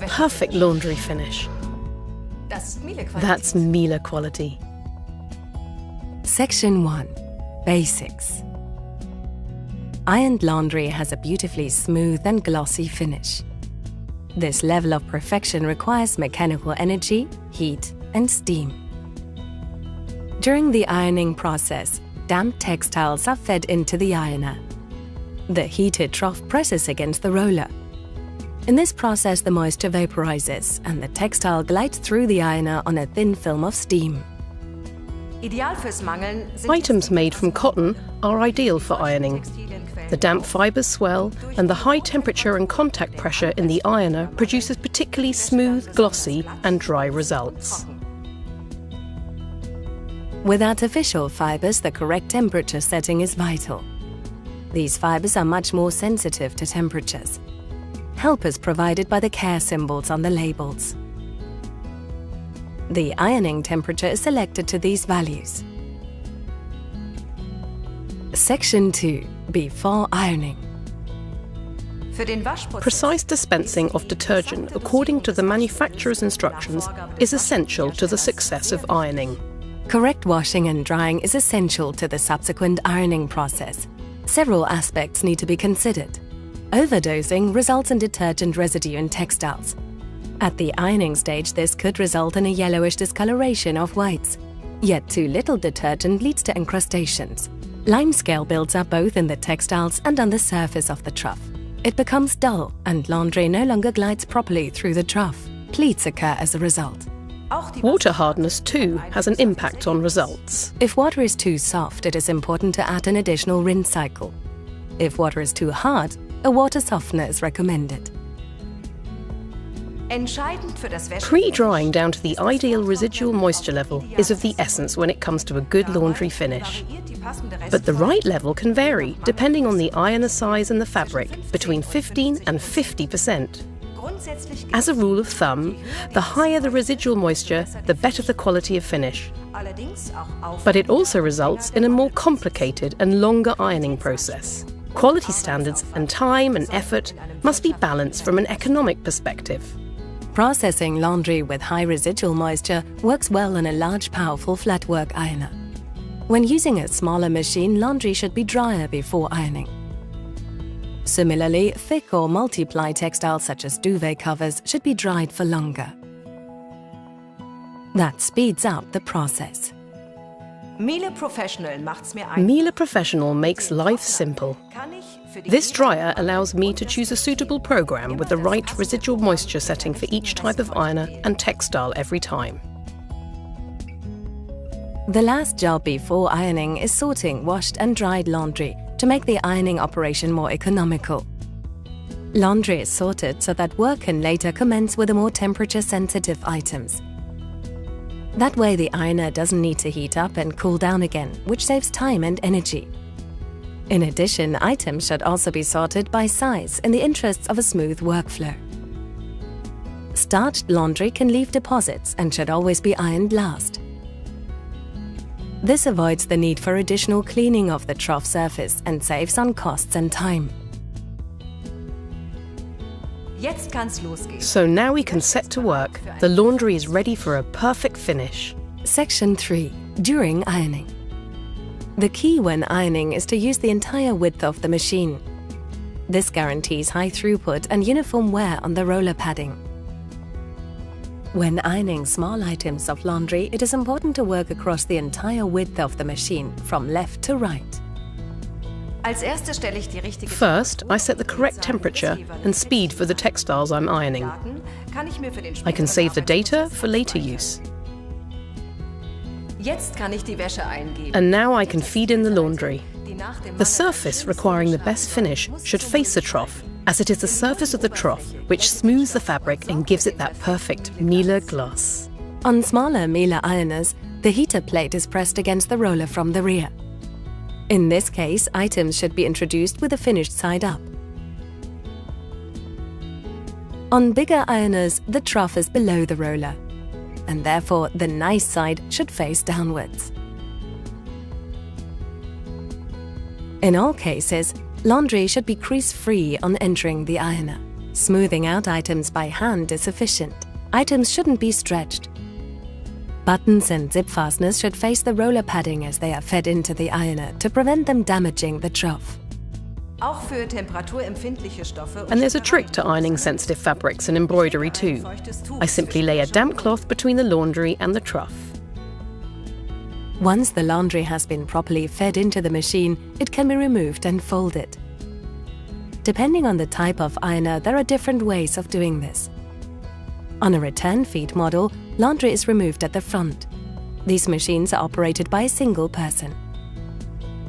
Perfect laundry finish. That's Miele quality. Section 1. Basics. Ironed laundry has a beautifully smooth and glossy finish. This level of perfection requires mechanical energy, heat, and steam. During the ironing process, damp textiles are fed into the ironer. The heated trough presses against the roller. In this process, the moisture vaporizes and the textile glides through the ironer on a thin film of steam. Items made from cotton are ideal for ironing. The damp fibers swell, and the high temperature and contact pressure in the ironer produces particularly smooth, glossy, and dry results. With artificial fibers, the correct temperature setting is vital. These fibers are much more sensitive to temperatures. Help is provided by the care symbols on the labels. The ironing temperature is selected to these values. Section 2. Before ironing. Precise dispensing of detergent according to the manufacturer's instructions is essential to the success of ironing. Correct washing and drying is essential to the subsequent ironing process. Several aspects need to be considered. Overdosing results in detergent residue in textiles. At the ironing stage, this could result in a yellowish discoloration of whites. Yet too little detergent leads to encrustations. Limescale builds up both in the textiles and on the surface of the trough. It becomes dull and laundry no longer glides properly through the trough. Pleats occur as a result. Water hardness, too, has an impact on results. If water is too soft, it is important to add an additional rinse cycle. If water is too hard, a water softener is recommended. Pre-drying down to the ideal residual moisture level is of the essence when it comes to a good laundry finish. But the right level can vary depending on the ironer size and the fabric, between 15 and 50%. As a rule of thumb, the higher the residual moisture, the better the quality of finish. But it also results in a more complicated and longer ironing process. Quality standards and time and effort must be balanced from an economic perspective. Processing laundry with high residual moisture works well on a large, powerful flatwork ironer. When using a smaller machine, laundry should be drier before ironing. Similarly, thick or multiply textiles such as duvet covers should be dried for longer. That speeds up the process. Miele Profesyonel makes life simple. This dryer allows me to choose a suitable program with the right residual moisture setting for each type of ironer and textile every time. The last job before ironing is sorting washed and dried laundry to make the ironing operation more economical. Laundry is sorted so that work can later commence with the more temperature-sensitive items. That way the ironer doesn't need to heat up and cool down again, which saves time and energy. In addition, items should also be sorted by size in the interests of a smooth workflow. Starched laundry can leave deposits and should always be ironed last. This avoids the need for additional cleaning of the trough surface and saves on costs and time. So now we can set to work. The laundry is ready for a perfect finish. Section 3. During ironing. The key when ironing is to use the entire width of the machine. This guarantees high throughput and uniform wear on the roller padding. When ironing small items of laundry, it is important to work across the entire width of the machine, from left to right. First, I set the correct temperature and speed for the textiles I'm ironing. I can save the data for later use. And now I can feed in the laundry. The surface requiring the best finish should face the trough, as it is the surface of the trough which smooths the fabric and gives it that perfect Miele gloss. On smaller Miele ironers, the heater plate is pressed against the roller from the rear. In this case, items should be introduced with the finished side up. On bigger ironers, the trough is below the roller, and therefore the nice side should face downwards. In all cases, laundry should be crease-free on entering the ironer. Smoothing out items by hand is sufficient. Items shouldn't be stretched. Buttons and zip fasteners should face the roller padding as they are fed into the ironer to prevent them damaging the trough. And there's a trick to ironing sensitive fabrics and embroidery too. I simply lay a damp cloth between the laundry and the trough. Once the laundry has been properly fed into the machine, it can be removed and folded. Depending on the type of ironer, there are different ways of doing this. On a return feed model, laundry is removed at the front. These machines are operated by a single person.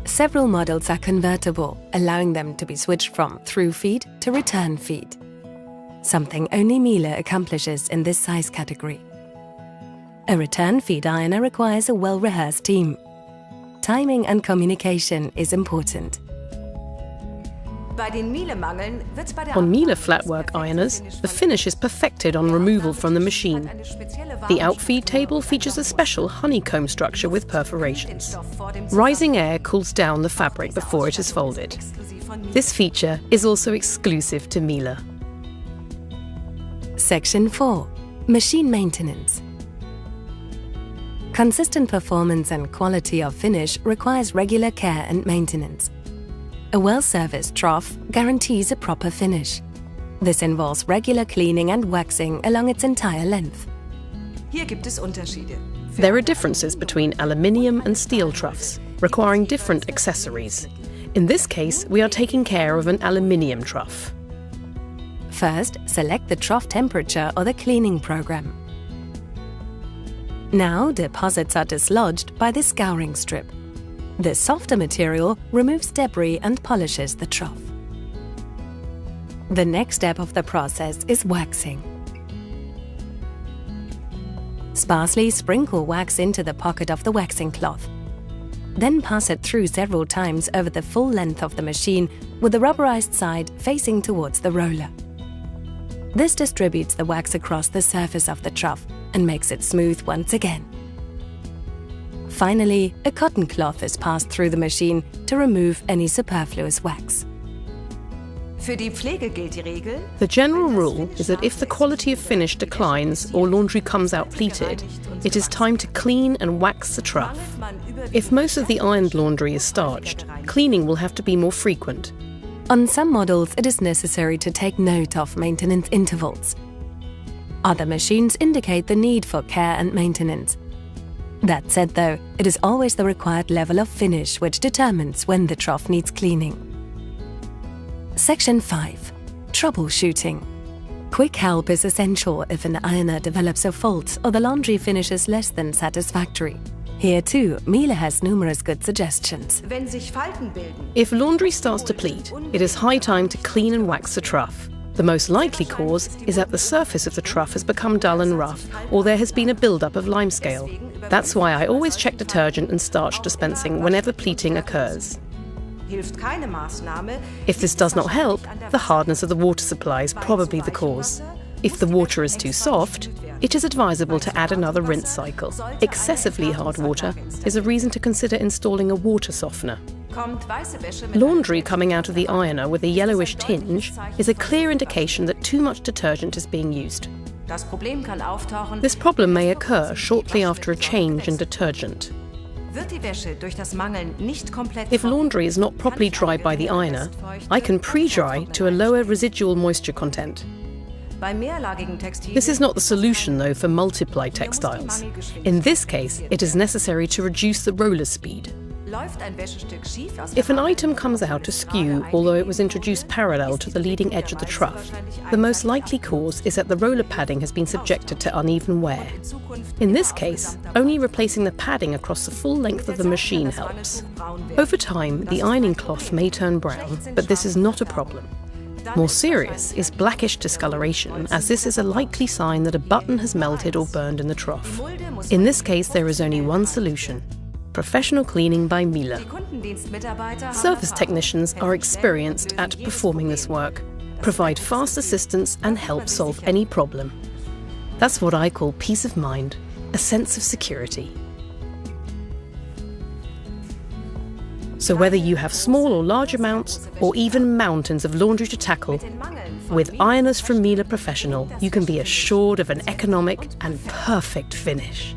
Several models are convertible, allowing them to be switched from through feed to return feed, something only Miele accomplishes in this size category. A return feed ironer requires a well-rehearsed team. Timing and communication is important. On Miele flatwork ironers, the finish is perfected on removal from the machine. The outfeed table features a special honeycomb structure with perforations. Rising air cools down the fabric before it is folded. This feature is also exclusive to Miele. Section 4. Machine maintenance. Consistent performance and quality of finish requires regular care and maintenance. A well-serviced trough guarantees a proper finish. This involves regular cleaning and waxing along its entire length. There are differences between aluminium and steel troughs, requiring different accessories. In this case, we are taking care of an aluminium trough. First, select the trough temperature or the cleaning program. Now, deposits are dislodged by the scouring strip. The softer material removes debris and polishes the trough. The next step of the process is waxing. Sparsely sprinkle wax into the pocket of the waxing cloth. Then pass it through several times over the full length of the machine with the rubberized side facing towards the roller. This distributes the wax across the surface of the trough and makes it smooth once again. Finally, a cotton cloth is passed through the machine to remove any superfluous wax. The general rule is that if the quality of finish declines or laundry comes out pleated, it is time to clean and wax the trough. If most of the ironed laundry is starched, cleaning will have to be more frequent. On some models, it is necessary to take note of maintenance intervals. Other machines indicate the need for care and maintenance. That said though, it is always the required level of finish which determines when the trough needs cleaning. Section 5. Troubleshooting. Quick help is essential if an ironer develops a fault or the laundry finish is less than satisfactory. Here too, Miele has numerous good suggestions. If laundry starts to pleat, it is high time to clean and wax the trough. The most likely cause is that the surface of the trough has become dull and rough, or there has been a build-up of limescale. That's why I always check detergent and starch dispensing whenever pleating occurs. If this does not help, the hardness of the water supply is probably the cause. If the water is too soft, it is advisable to add another rinse cycle. Excessively hard water is a reason to consider installing a water softener. Laundry coming out of the ironer with a yellowish tinge is a clear indication that too much detergent is being used. This problem may occur shortly after a change in detergent. If laundry is not properly dried by the ironer, I can pre-dry to a lower residual moisture content. This is not the solution though for multiply textiles. In this case, it is necessary to reduce the roller speed. If an item comes out askew, although it was introduced parallel to the leading edge of the trough, the most likely cause is that the roller padding has been subjected to uneven wear. In this case, only replacing the padding across the full length of the machine helps. Over time, the ironing cloth may turn brown, but this is not a problem. More serious is blackish discoloration, as this is a likely sign that a button has melted or burned in the trough. In this case, there is only one solution: professional cleaning by Miele. Service technicians are experienced at performing this work. provide fast assistance and help solve any problem. That's what I call peace of mind, a sense of security. So whether you have small or large amounts, or even mountains of laundry to tackle, with ironers from Miele Profesyonel, you can be assured of an economic and perfect finish.